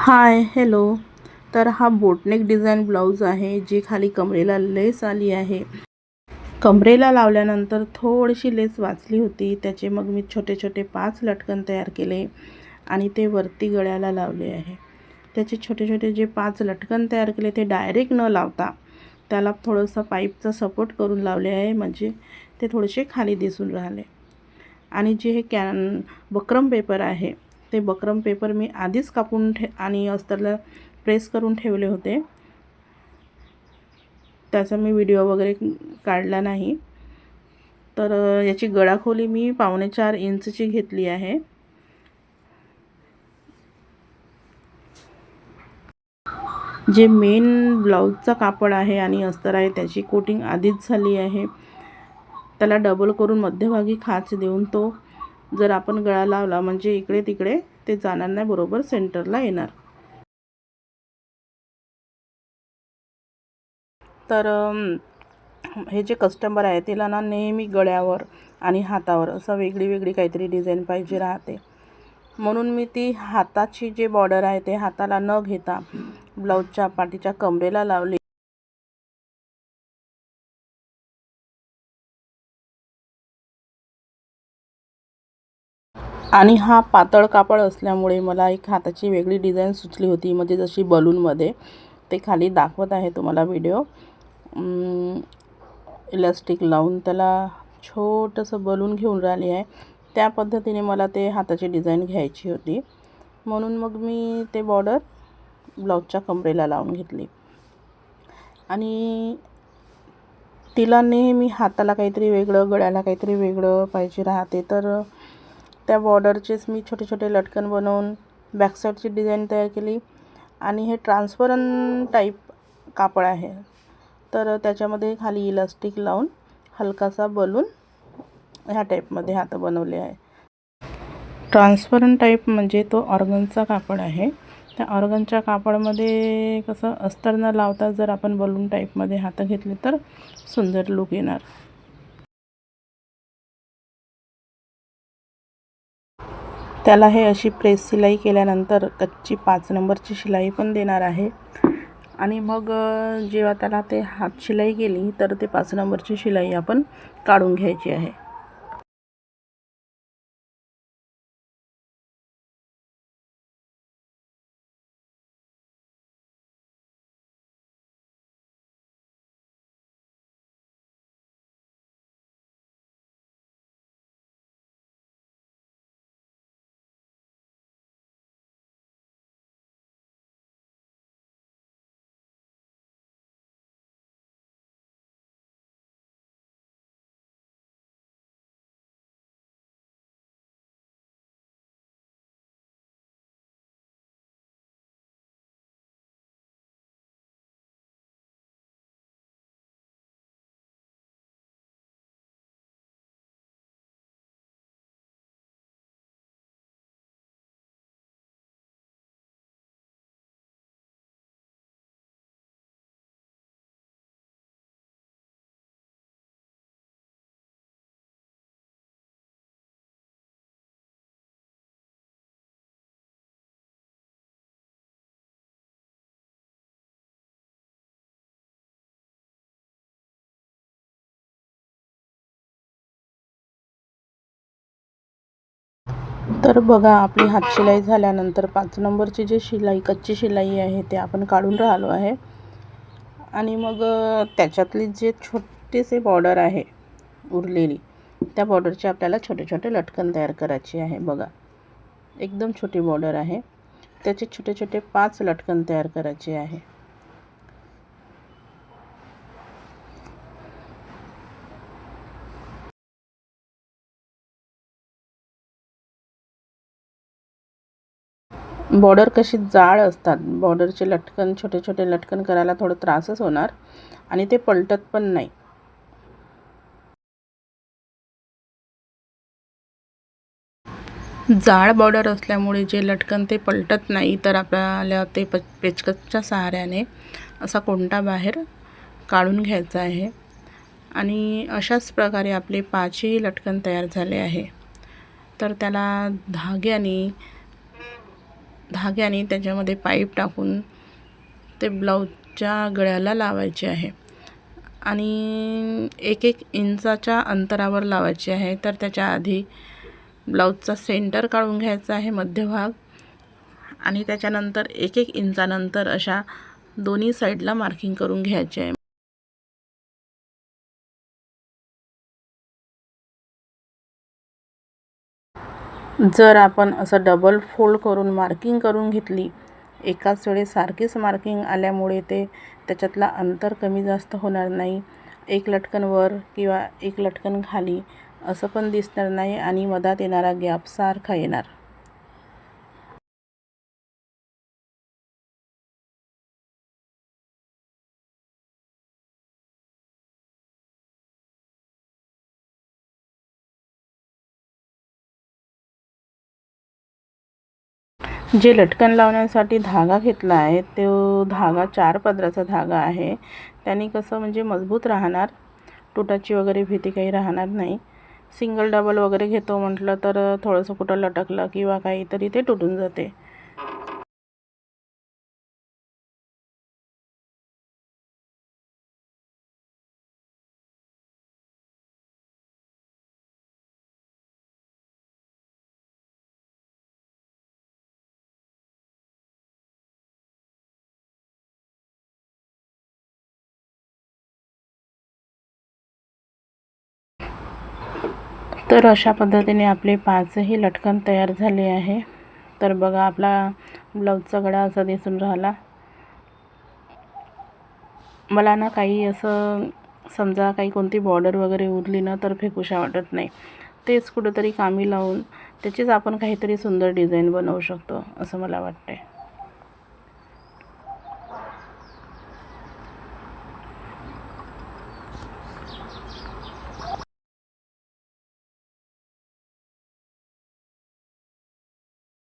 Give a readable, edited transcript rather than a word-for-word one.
Hi hello. तर हा boat neck design blouse आहे, जी खाली कमरेला लेस आली आहे. कमरेला लावल्यानंतर थोडीशी लेस वाचली होती, त्याचे मग मी छोटे छोटे 5 लटकन तयार केले आणि ते वरती गळ्याला लावले आहे. त्याचे छोटे छोटे जे 5 लटकन तयार केले ते डायरेक्ट न लावता त्याला थोडंसं पाईपचा सपोर्ट करून लावले आहे, म्हणजे ते थोडेसे खाली दिसून राहिले. आणि जे हे बक्रम पेपर आहे, ते बक्रम पेपर मी आधीच कापून आणि अस्तरला प्रेस करून ठेवले होते. त्याचा मी व्हिडिओ वगैरे काढला नाही. तर याची गळाखोली मी 4.25 इंचची घेतली आहे. जे मेन ब्लाऊजचा कापड आहे आणि अस्तर आहे त्याची कोटिंग आधीच झाली आहे. त्याला डबल करून मध्यभागी खाच देऊन तो जर आपण गळा लावला म्हणजे इकडे तिकडे ते जाणार नाही, बरोबर सेंटरला येणार. तर हे जे कस्टमर आहे तिला ना नेहमी गळ्यावर आणि हातावर असं वेगळी वेगळी काहीतरी डिझाईन पाहिजे राहते, म्हणून मी ती हाताची जे बॉर्डर आहे ते हाताला न घेता ब्लाऊजच्या पाठीच्या कमरेला लावली. आणि हा पातळ कापड असल्यामुळे मला एक हाताची वेगळी डिझाईन सुचली होती, म्हणजे जशी बलूनमध्ये. ते खाली दाखवत आहे तुम्हाला व्हिडिओ. इलास्टिक लावून त्याला छोटंसं बलून घेऊन राहिली आहे. त्या पद्धतीने मला ते हाताची डिझाईन घ्यायची होती, म्हणून मग मी ते बॉर्डर ब्लाऊजच्या कमरेला लावून घेतली. आणि तिला नेहमी हाताला काहीतरी वेगळं, गळ्याला काहीतरी वेगळं पाहिजे राहते. तर त्या बॉर्डरचेच मी छोटे छोटे लटकन बनवून बॅकसाईडची डिझाईन तयार केली. आणि हे ट्रान्सपरंट टाईप कापड आहे, तर त्याच्यामध्ये खाली इलास्टिक लावून हलकासा बलून ह्या टाईपमध्ये हात बनवले आहे. ट्रान्सपरंट टाईप म्हणजे तो ऑर्गनचा कापड आहे. त्या ऑर्गनच्या कापडामध्ये कसं अस्तर न लावता जर आपण बलून टाईपमध्ये हात घेतले तर सुंदर लुक येणार. त्याला हे अशी प्रेस शिलाई केल्यानंतर कच्ची 5 नंबरची शिलाई पण देणार आहे. आणि मग जेव्हा त्याला ते हात शिलाई केली तर ते 5 नंबरची शिलाई आपण काढून घ्यायची आहे. तर बघा, आपली हातशिलाई झाल्यानंतर 5 नंबरची जी शिलाई, कच्ची शिलाई आहे ते आपण काढून राहिलो आहे. आणि मग त्याच्यातली जे छोटेसे बॉर्डर आहे उरलेली, त्या बॉर्डरचे आपल्याला छोटे छोटे लटकन तयार करायचे आहे. बघा, एकदम छोटी बॉर्डर आहे, त्याचे छोटे छोटे 5 लटकन तयार करायचे आहे. बॉर्डर कशी जाड असतात, बॉर्डरचे लटकन छोटे छोटे लटकन करायला थोडं त्रासच होणार आणि ते पलटत पण नाही. जाड बॉर्डर असल्यामुळे जे लटकन ते पलटत नाही, तर आपल्याला ते पेचकसच्या सहाऱ्याने असा कोंटा बाहेर काढून घ्यायचा आहे. आणि अशाच प्रकारे आपले 5ही लटकन तयार झाले आहे. तर त्याला धाग्याने धाग्याने त्याच्यामध्ये पाईप टाकून ते ब्लाऊजच्या गळ्याला लावायचे आहे आणि 1-1 इंचाच्या अंतरावर लावायचे आहे। तर त्याच्या आधी ब्लाऊजचा सेंटर काढून घ्यायचा आहे, मध्यभाग, आणि त्याच्यानंतर 1-1 इंचानंतर अशा दोन्ही साईडला मार्किंग करून घ्यायचे आहे। जर आपण असं डबल फोल्ड करून मार्किंग करून घेतली, एकाच वेळेस सारखीच मार्किंग आल्यामुळे त्याच्यातला अंतर कमी जास्त होणार नाही। एक लटकन वर किंवा एक लटकन खाली असं पण दिसणार नाही आणि मधात येणारा गॅप सारखा येणार। जे लटकन लावण्यासाठी धागा घेतला आहे तो धागा 4 पदराचा धागा आहे। त्याने कसं म्हणजे मजबूत राहणार, तुटाची वगैरे भीती काही राहणार नाही। सिंगल डबल वगैरे घेतो म्हटलं तर थोडंसं कुठं लटकलं किंवा काहीतरी ते तुटून जाते। तर अशा पद्धतीने आपले 5ही लटकन तयार झाले आहे। तर बघा, आपला ब्लाऊजचा गळा असा दिसून राहिला। मला ना काही असं समजा काही कोणती बॉर्डर वगैरे उरली ना तर फेकूशा वाटत नाही। तेच कुठेतरी कामी लावून त्याचीच आपण काहीतरी सुंदर डिझाईन बनवू शकतो असं मला वाटते।